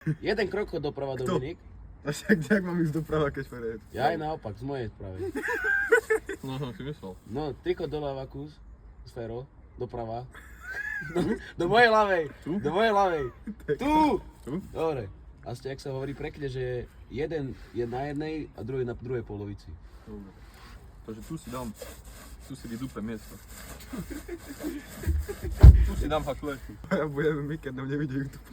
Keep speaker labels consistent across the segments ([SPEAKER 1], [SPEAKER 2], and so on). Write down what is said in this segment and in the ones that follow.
[SPEAKER 1] Jeden krokot doprava, Dominik.
[SPEAKER 2] A však jak mám ísť doprava, keď vpred?
[SPEAKER 1] Ja aj naopak, z mojej správy.
[SPEAKER 3] No som si myslel.
[SPEAKER 1] No, tyko doľava kus, sféro, doprava. Do mojej ľavej,
[SPEAKER 3] Tu?
[SPEAKER 1] do mojej ľavej. Tu!
[SPEAKER 3] Tu?
[SPEAKER 1] Dobre. A ste, jak sa hovorí prekne, že jeden je na jednej a druhý na druhej polovici.
[SPEAKER 3] Dobre. Takže tu si dupe miesto. Tu si dám fakt flešku.
[SPEAKER 2] Ja budeme my, keď nám nevidie YouTube.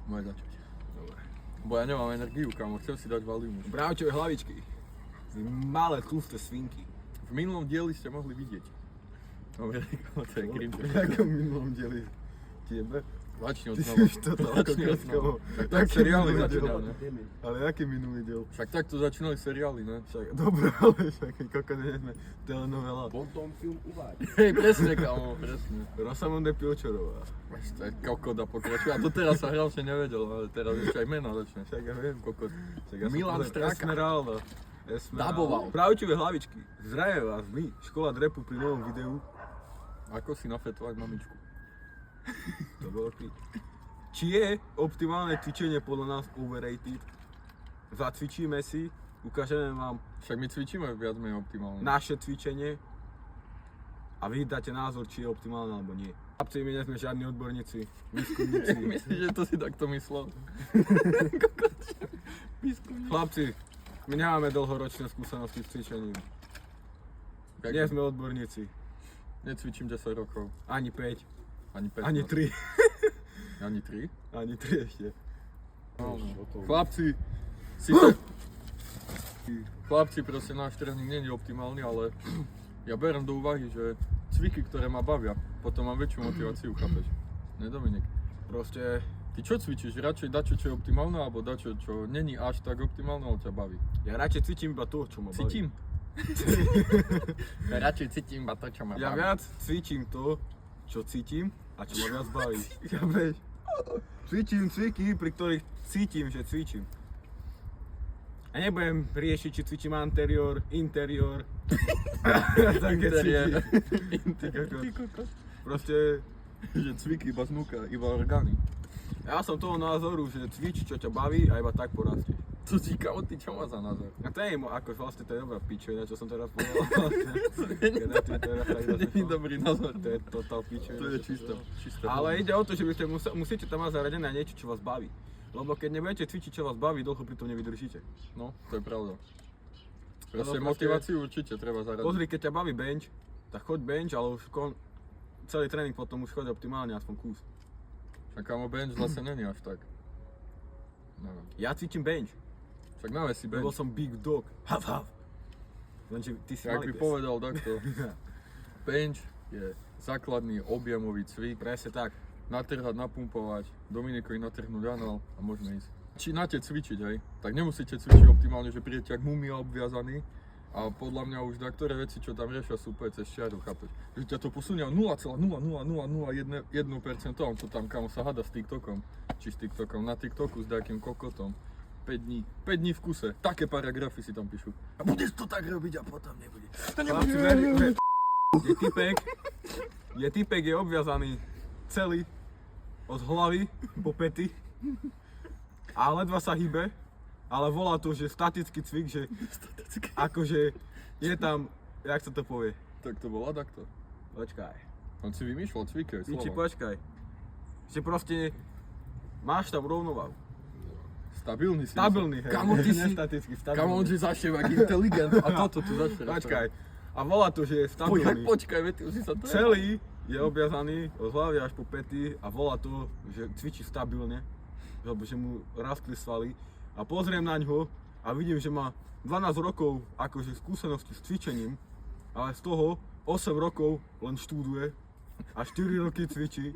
[SPEAKER 3] Môže začať. Dobre. Bo ja nemám energiu, kamo, chcel si dať Valium.
[SPEAKER 2] Bravčové hlavičky. Malé, tlusté svinky.
[SPEAKER 3] V minulom dieli ste mohli vidieť. Dobre, kamo, to je cringe.
[SPEAKER 2] V jakom minulom dieli? Tebe?
[SPEAKER 3] Začni od
[SPEAKER 2] Ty si
[SPEAKER 3] znova.
[SPEAKER 2] už toto ako
[SPEAKER 3] Začni od
[SPEAKER 2] kreskovo.
[SPEAKER 3] znova. Tak seriály začínal, ne?
[SPEAKER 2] Ale aký minulý diel?
[SPEAKER 3] Však takto začínali seriály, ne?
[SPEAKER 2] Však, dobré, ale však koko nie sme telenovela.
[SPEAKER 1] Potom film uváď.
[SPEAKER 3] Hej, presne, kamo, presne.
[SPEAKER 2] Rosamunde Pilčorová.
[SPEAKER 3] To je kokoda pokračuje. A to teraz sa hral, že nevedel, ale teraz ešte aj mena začne.
[SPEAKER 2] Však ja viem.
[SPEAKER 3] Kokot.
[SPEAKER 2] Však ja
[SPEAKER 3] Milan Straka.
[SPEAKER 2] Esmeralda.
[SPEAKER 3] Daboval.
[SPEAKER 2] Bravčové hlavičky. Zdravím vás, my, škola drepu pri novom videu.
[SPEAKER 3] Ako si nafetovať mamičku?
[SPEAKER 2] To bolo klip. Či je optimálne cvičenie podľa nás overrated? Zacvičíme si, ukážeme vám
[SPEAKER 3] Však my cvičíme viac menej optimálne.
[SPEAKER 2] naše cvičenie a vy dáte názor, či je optimálne alebo nie. Chlapci, my nie sme žiadni odborníci, výskumníci.
[SPEAKER 3] Myslíš, že to si takto myslel?
[SPEAKER 2] Chlapci, my nemáme dlhoročné skúsenosti s cvičením. Nie sme odborníci,
[SPEAKER 3] Necvičím 10 rokov.
[SPEAKER 2] ani 5,
[SPEAKER 3] Ani 15.
[SPEAKER 2] ani 3,
[SPEAKER 3] Ani 3?
[SPEAKER 2] ani 3 ešte.
[SPEAKER 3] Chlapci, si sa... Chlapci, proste náš tréning nie je optimálny, ale ja beriem do úvahy, že cviky, ktoré ma bavia, potom mám väčšiu motiváciu, chápeš? Ne, Dominik?
[SPEAKER 2] Proste,
[SPEAKER 3] Ty čo cvičíš? Radšej dačo, čo je optimálne, alebo dačo, čo není až tak optimálne, ale ťa baví?
[SPEAKER 2] ja radšej cvičím iba to, čo ma baví.
[SPEAKER 3] Cítim. Ja radšej cítim iba to, čo ma
[SPEAKER 2] Ja
[SPEAKER 3] baví.
[SPEAKER 2] viac cvičím to, čo cítim a čo ma viac baví. Chápeš? Cvičím cviky, pri ktorých cítim, že cvičím. A nebudem riešiť, či cvičím anterior, interior. Také
[SPEAKER 3] Interiér.
[SPEAKER 2] cviky. Proste,
[SPEAKER 3] Že cviky iba znúka, iba orgány.
[SPEAKER 2] ja som toho názoru, že cvič, čo ťa baví a iba tak porastieš.
[SPEAKER 3] Co si kamo, ty čo má za názor?
[SPEAKER 2] A to je, ako vlastne to je dobrá pičovina, čo som teraz povedal.
[SPEAKER 3] To není dobrý názor.
[SPEAKER 2] To je total pičovina.
[SPEAKER 3] To je
[SPEAKER 2] čo
[SPEAKER 3] čisté,
[SPEAKER 2] povedal.
[SPEAKER 3] čisté.
[SPEAKER 2] Ale ide o to, že by ste musíte tam mať zaradené niečo, čo vás baví. Lebo keď nebudete cvičiť, čo vás baví, dlho pri tom nevydržíte.
[SPEAKER 3] No, to je pravda. Proste
[SPEAKER 2] No,
[SPEAKER 3] motiváciu určite treba zaradiť.
[SPEAKER 2] Pozri, keď ťa baví bench, tak choď bench, ale už celý tréning potom už choď optimálne, aspoň kus.
[SPEAKER 3] A kamo bench zase není až tak. Neviem.
[SPEAKER 2] Ja cvičím bench,
[SPEAKER 3] Však náve si
[SPEAKER 2] lebo
[SPEAKER 3] bench.
[SPEAKER 2] som big dog. Hav, hav. Lenže ty si
[SPEAKER 3] Jak
[SPEAKER 2] malý
[SPEAKER 3] by
[SPEAKER 2] pes.
[SPEAKER 3] povedal takto. Bench je základný objemový cvik.
[SPEAKER 2] Presne tak.
[SPEAKER 3] Natrhať, napumpovať, Dominikovi natrhnúť anal a môžeme ísť. Či náte cvičiť, hej, tak nemusíte cvičiť optimálne, že prídete jak mumia obviazaný a podľa mňa už niektoré veci, čo tam riešia, sú úplne cez čiaru, chápeš? Že ťa to posunie o 0,00001%, on to tam kamo sa hada s TikTokom, či s TikTokom, na TikToku s nejakým kokotom. 5 dní v kuse, také paragrafy si tam píšu. A budeš to tak robiť a potom nebude.
[SPEAKER 2] Chlapci, je typek je obviazaný celý od hlavy po pety a ledva sa hýbe, ale volá to, že statický cvik, že akože je tam, jak sa to povie?
[SPEAKER 3] Tak to bola takto.
[SPEAKER 2] Počkaj.
[SPEAKER 3] On si vymýšľal cviky,
[SPEAKER 2] Piči,
[SPEAKER 3] slova.
[SPEAKER 2] počkaj. Že proste máš tam rovnováhu.
[SPEAKER 3] Stabilný si.
[SPEAKER 2] Stabilný, hej.
[SPEAKER 3] Kamo, ty si...
[SPEAKER 2] Nestatický,
[SPEAKER 3] Kamo, on
[SPEAKER 2] stabilný.
[SPEAKER 3] si zašiel jak inteligent a toto tu začne.
[SPEAKER 2] Počkaj. A volá to, že je stabilný.
[SPEAKER 3] Počkaj, veď už si sa to...
[SPEAKER 2] Celý je obviazaný od hlavy až po pety a volá to, že cvičí stabilne, lebo že mu rastli svaly. A pozriem na ňo a vidím, že má 12 rokov akože skúsenosti s cvičením, ale z toho 8 rokov len študuje a 4 roky cvičí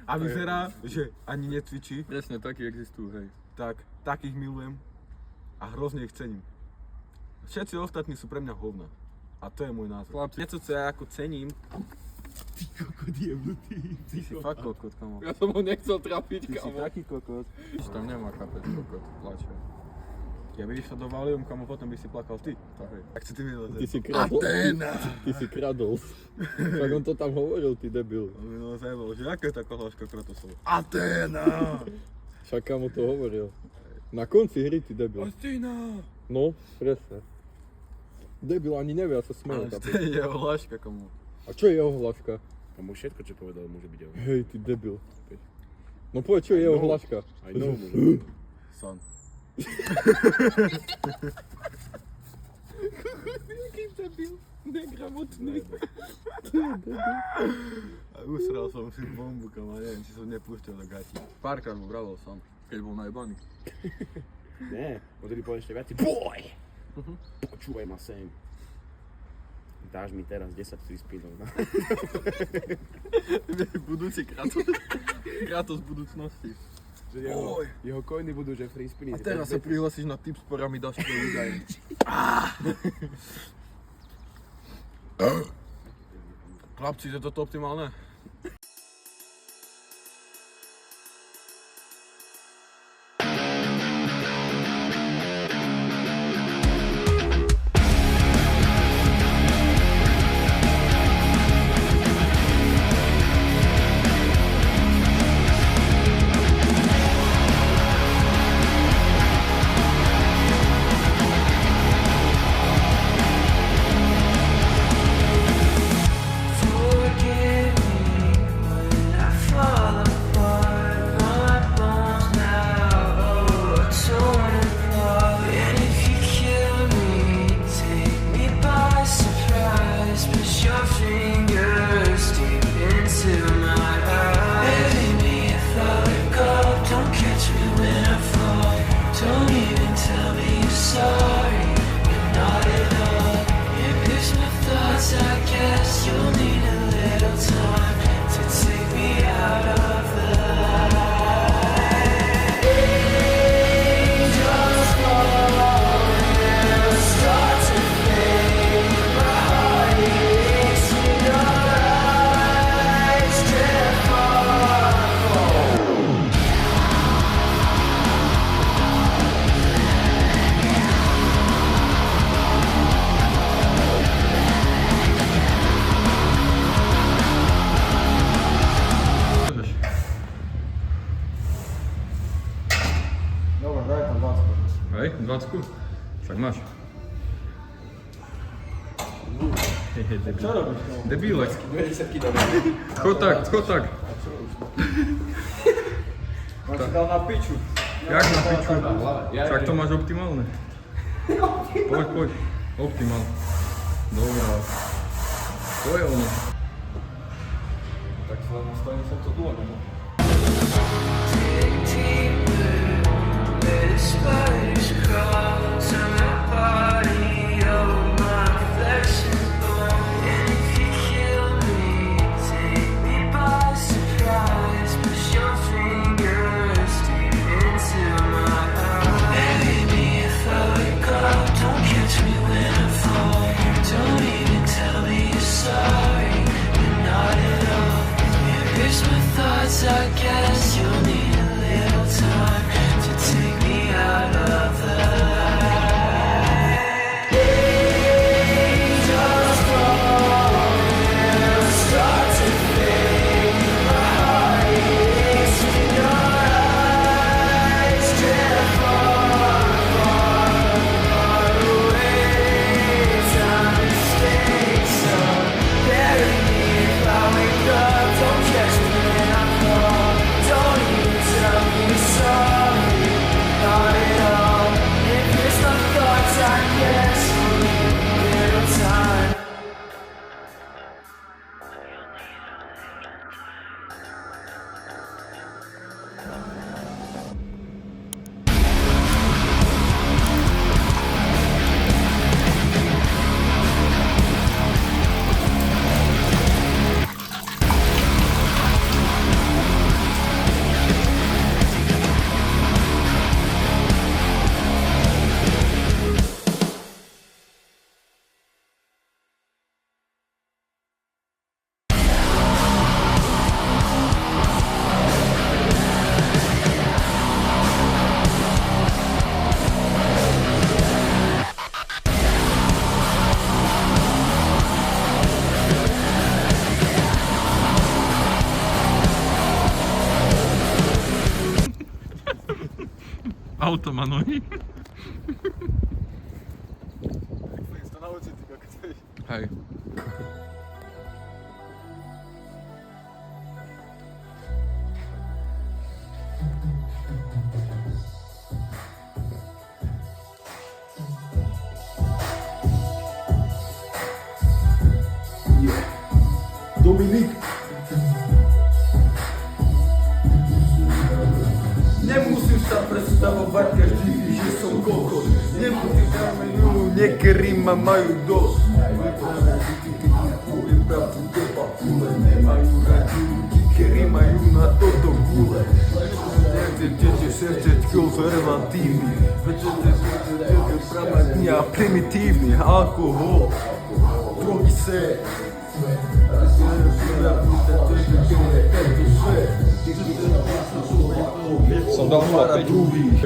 [SPEAKER 2] a vyzerá, že ani necvičí.
[SPEAKER 3] Presne, takí existujú, hej.
[SPEAKER 2] Tak takých milujem a hrozne ich cením. Všetci ostatní sú pre mňa hovna. A to je môj názor.
[SPEAKER 3] Chlapci.
[SPEAKER 2] Niečo, co ja ako cením.
[SPEAKER 1] Ty kokot jebnutý.
[SPEAKER 2] Ty si fakt kokot, kamo.
[SPEAKER 3] Ja som ho nechcel trafiť,
[SPEAKER 2] Ty si
[SPEAKER 3] kamo.
[SPEAKER 2] taký kokot.
[SPEAKER 3] Tam nemá chápať kokot, plače.
[SPEAKER 2] Keby išlo do Valium, kamo, potom by si plakal ty. Tak si ty vylezol.
[SPEAKER 3] Ty si kradol. Ty si kradol. Tak on to tam hovoril, ty debil.
[SPEAKER 2] On mi zajebal, že aká je tá kohláška Kratosova?
[SPEAKER 1] Aténa!
[SPEAKER 3] Však kamo to hovoril. Na konci hry, ty debil.
[SPEAKER 2] Astina!
[SPEAKER 3] No, presne. Debil ani nevie, a sa smeje.
[SPEAKER 2] Ale to je jeho hláška, kamo.
[SPEAKER 3] A čo je jeho hláška?
[SPEAKER 1] Kamo, všetko, čo povedal, môže byť jeho.
[SPEAKER 3] Hej, ty debil. No povedz, čo je jeho hláška?
[SPEAKER 1] Aj no, môže byť.
[SPEAKER 2] Son.
[SPEAKER 3] Jaký debil. Negramotný.
[SPEAKER 2] A usral som si bombu, kamo, neviem, či som nepúšťal do gati. Párkrát mu vravel som, keď bol najebaný.
[SPEAKER 1] Ne, odtedy povedal ešte viac. Boj! Počúvaj ma sem. Dáš mi teraz 10 free spinov.
[SPEAKER 3] Budúci Kratos. Kratos budúcnosti.
[SPEAKER 1] Že jeho coiny budú, že free spiny.
[SPEAKER 3] A teraz sa prihlasíš na Tipsporami, dáš to údaje.
[SPEAKER 2] Chlapci, je toto optimálne?
[SPEAKER 3] Hej, 20? Však máš.
[SPEAKER 2] Čo robíš, kamo?
[SPEAKER 3] Debílek.
[SPEAKER 1] 20 kg.
[SPEAKER 3] Chod tak.
[SPEAKER 2] On si dal na piču.
[SPEAKER 3] Jak na piču? Však to máš optimálne. Poď. Optimál. Dobrá. To je ono.
[SPEAKER 2] Tak sa len nastavím som to dole, kamo.
[SPEAKER 4] Spiders crawl to my body, oh my flesh and bone. And if you kill me, take me by surprise. Push your fingers deep into my eyes. Bury me if I wake up, don't catch me when I fall. Don't even tell me you're sorry, but not at all. It hurts my thoughts.
[SPEAKER 3] Auto má nohy.
[SPEAKER 2] To naučí, ty ako chceš.
[SPEAKER 3] Hej.
[SPEAKER 2] Dominik. Nemusím sa predstavovať, každý ví, že som kokos. Niektorí ma majú dosť. Poviem pravdu do papule, nemajú radi ľudí, ktorí majú na toto gule. Viete, srdce konzervatívny, pramadní a primitívny, alkohol, drogy, sex.
[SPEAKER 3] Som dal 0,5.